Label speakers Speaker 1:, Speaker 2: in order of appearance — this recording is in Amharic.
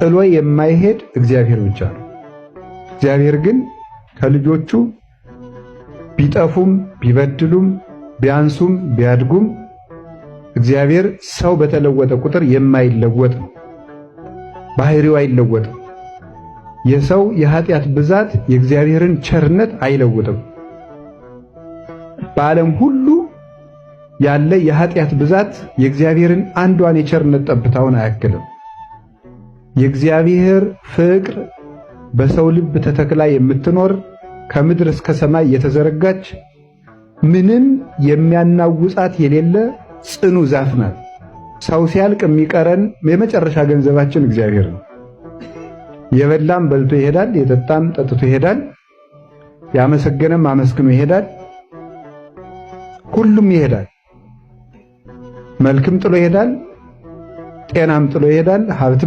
Speaker 1: ጥሎ የማይሄድ እግዚአብሔር ብቻ ነው። እግዚአብሔር ግን ከልጆቹ ቢጠፉም ቢበድሉም ቢያንሱም ቢያድጉም እግዚአብሔር ሰው በተለወጠ ቁጥር የማይለወጥ ነው። ባህሪው አይለወጥም። የሰው የኃጢአት ብዛት የእግዚአብሔርን ቸርነት አይለውጥም። በዓለም ሁሉ ያለ የኃጢአት ብዛት የእግዚአብሔርን አንዷን የቸርነት ጠብታውን አያክልም። የእግዚአብሔር ፍቅር በሰው ልብ ተተክላ የምትኖር ከምድር እስከ ሰማይ የተዘረጋች ምንም የሚያናውጻት የሌለ ጽኑ ዛፍ ናት። ሰው ሲያልቅ የሚቀረን የመጨረሻ ገንዘባችን እግዚአብሔር ነው። የበላም በልቶ ይሄዳል፣ የጠጣም ጠጥቶ ይሄዳል፣ ያመሰገነም አመስግኖ ይሄዳል። ሁሉም ይሄዳል። መልክም ጥሎ ይሄዳል፣ ጤናም ጥሎ ይሄዳል፣ ሀብትም